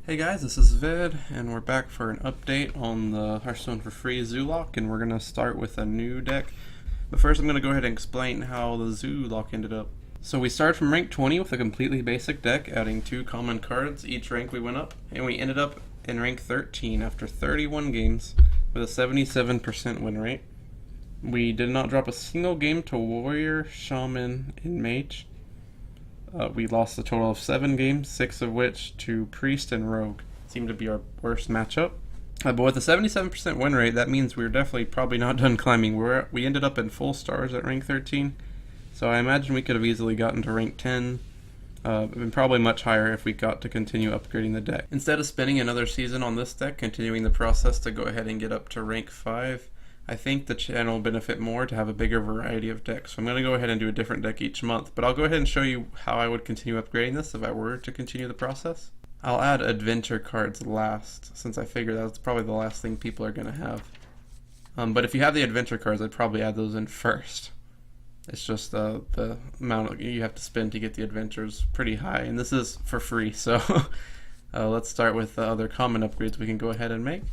Hey guys, this is Vid, and we're back for an update on the Hearthstone for free Zoolock, and we're going to start with a new deck. But first I'm going to go ahead and explain how the Zoolock ended up. So we started from rank 20 with a completely basic deck, adding 2 common cards each rank we went up, and we ended up in rank 13 after 31 games with a 77% win rate. We did not drop a single game to Warrior, Shaman, and Mage. We lost a total of 7 games, 6 of which to Priest and Rogue. Seemed to be our worst matchup. But with a 77% win rate, that means we're definitely probably not done climbing. We ended up in full stars at rank 13, so I imagine we could have easily gotten to rank 10, and probably much higher if we got to continue upgrading the deck. Instead of spending another season on this deck, continuing the process to go ahead and get up to rank 5, I think the channel will benefit more to have a bigger variety of decks. So I'm going to go ahead and do a different deck each month, but I'll go ahead and show you how I would continue upgrading this if I were to continue the process. I'll add adventure cards last, since I figure that's probably the last thing people are going to have. But if you have the adventure cards, I'd probably add those in first. It's just the amount you have to spend to get the adventures pretty high, and this is for free, so let's start with the other common upgrades we can go ahead and make.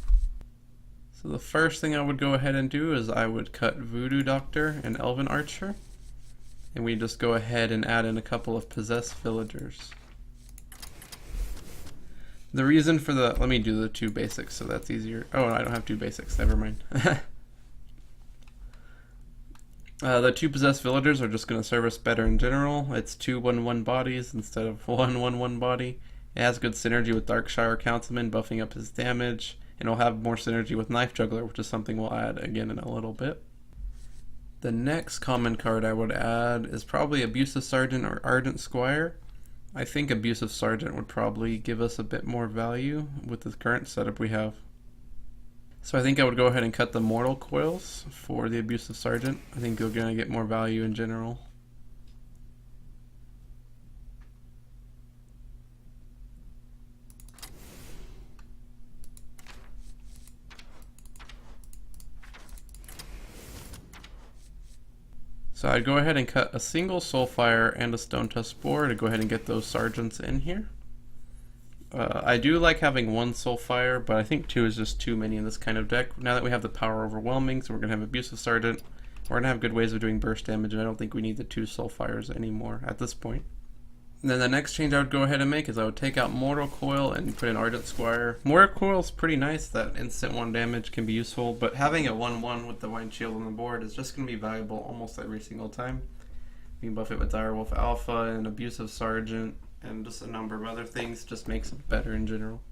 So the first thing I would go ahead and do is I would cut Voodoo Doctor and Elven Archer, and we just go ahead and add in a couple of Possessed Villagers. The reason for let me do the 2 basics so that's easier. Oh, I don't have 2 basics, never mind. The 2 Possessed Villagers are just going to serve us better in general. It's 2 1/1 bodies instead of 1 1/1 body. It has good synergy with Darkshire Councilman, buffing up his damage. And it'll have more synergy with Knife Juggler, which is something we'll add again in a little bit. The next common card I would add is probably Abusive Sergeant or Ardent Squire. I think Abusive Sergeant would probably give us a bit more value with the current setup we have. So I think I would go ahead and cut the Mortal Coils for the Abusive Sergeant. I think you're going to get more value in general. So I'd go ahead and cut a single Soulfire and a Stone Tusk Spore to go ahead and get those Sergeants in here. I do like having 1 Soulfire, but I think 2 is just too many in this kind of deck. Now that we have the power overwhelming, so we're going to have Abusive Sergeant, we're going to have good ways of doing burst damage, and I don't think we need the 2 Soulfires anymore at this point. And then the next change I would go ahead and make is I would take out Mortal Coil and put in Ardent Squire. Mortal Coil is pretty nice, that instant 1 damage can be useful, but having a 1/1 with the Wind Shield on the board is just going to be valuable almost every single time. You can buff it with Direwolf Alpha and Abusive Sergeant and just a number of other things, just makes it better in general.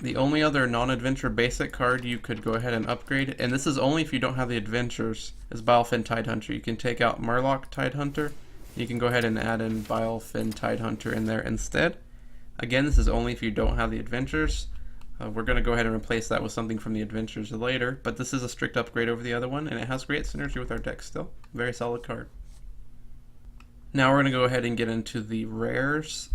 The only other non-adventure basic card you could go ahead and upgrade, and this is only if you don't have the adventures, is Bilefin Tidehunter. You can take out Murloc Tidehunter. You can go ahead and add in Bilefin Tidehunter in there instead. Again, this is only if you don't have the adventures. We're going to go ahead and replace that with something from the adventures later, but this is a strict upgrade over the other one, and it has great synergy with our deck still. Very solid card. Now we're going to go ahead and get into the rares.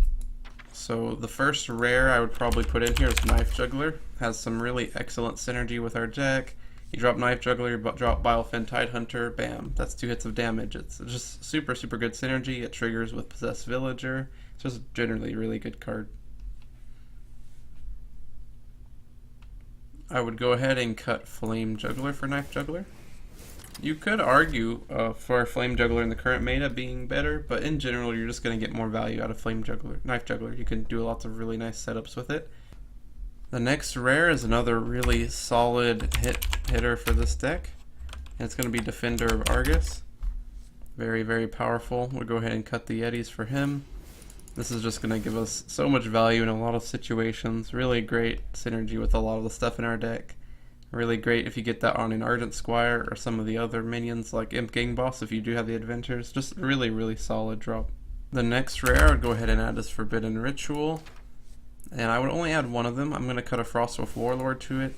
So the first rare I would probably put in here is Knife Juggler. Has some really excellent synergy with our deck. You drop Knife Juggler, you drop Bilefin Tidehunter, bam, that's 2 hits of damage. It's just super good synergy. It triggers with Possessed Villager. It's just generally a really good card. I would go ahead and cut Flame Juggler for Knife Juggler. You could argue for Flame Juggler in the current meta being better, but in general you're just going to get more value out of Knife Juggler. You can do lots of really nice setups with it. The next rare is another really solid hitter for this deck, and it's going to be Defender of Argus. Very powerful. We'll go ahead and cut the Yetis for him. This is just going to give us so much value in a lot of situations. Really great synergy with a lot of the stuff in our deck. Really great if you get that on an Ardent Squire or some of the other minions like Imp Gang Boss if you do have the adventures. Just really solid drop. The next rare I would go ahead and add is Forbidden Ritual. And I would only add 1 of them. I'm going to cut a Frostwolf Warlord to it.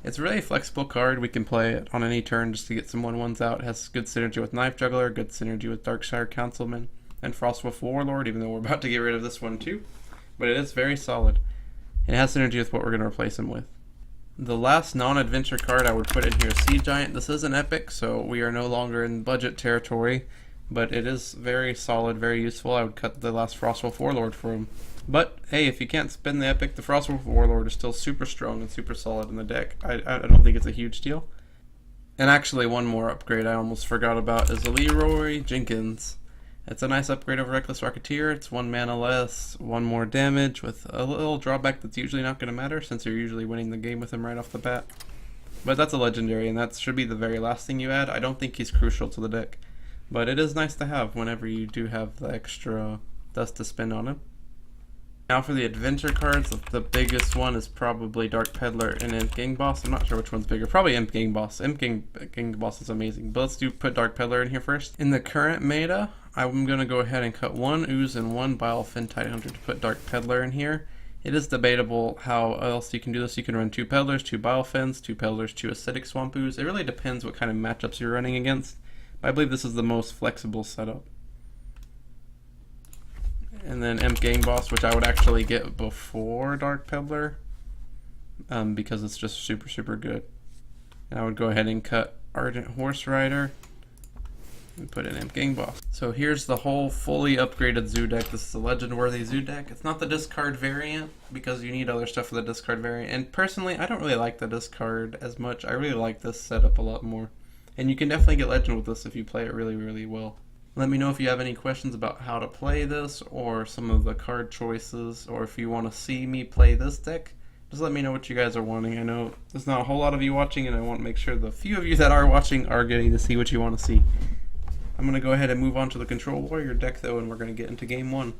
It's really a flexible card. We can play it on any turn just to get some 1/1s out. It has good synergy with Knife Juggler, good synergy with Darkshire Councilman, and Frostwolf Warlord, even though we're about to get rid of this one too. But it is very solid. And it has synergy with what we're going to replace him with. The last non-adventure card I would put in here is Sea Giant. This is an epic, so we are no longer in budget territory. but it is very solid, very useful. I would cut the last Frostwolf Warlord for him. But hey, if you can't spin the epic, the Frostwolf Warlord is still super strong and super solid in the deck. I don't think it's a huge deal. And actually, one more upgrade I almost forgot about is the Leroy Jenkins. It's a nice upgrade over Reckless Rocketeer. It's 1 mana less, 1 more damage, with a little drawback that's usually not going to matter since you're usually winning the game with him right off the bat. But that's a legendary, and that should be the very last thing you add. I don't think he's crucial to the deck, but it is nice to have whenever you do have the extra dust to spend on him. Now for the adventure cards, the biggest one is probably Dark Peddler and Imp Gang Boss. I'm not sure which one's bigger. Probably Imp Gang Boss. Imp Gang Boss is amazing. But let's put Dark Peddler in here first. In the current meta, I'm going to go ahead and cut 1 Ooze and 1 Bilefin Tidehunter to put Dark Peddler in here. It is debatable how else you can do this. You can run 2 Peddlers, 2 Bilefins, 2 Peddlers, 2 Acidic Swamp Ooze. It really depends what kind of matchups you're running against. But I believe this is the most flexible setup. And then Imp Gang Boss, which I would actually get before Dark Peddler, because it's just super, super good. And I would go ahead and cut Ardent Horse Rider and put in Imp Gang Boss. So here's the whole fully upgraded zoo deck. This is a legend-worthy zoo deck. It's not the discard variant because you need other stuff for the discard variant. And personally, I don't really like the discard as much. I really like this setup a lot more. And you can definitely get legend with this if you play it really, really well. Let me know if you have any questions about how to play this or some of the card choices, or if you want to see me play this deck. Just let me know what you guys are wanting. I know there's not a whole lot of you watching, and I want to make sure the few of you that are watching are getting to see what you want to see. I'm going to go ahead and move on to the Control Warrior deck though, and we're going to get into game 1.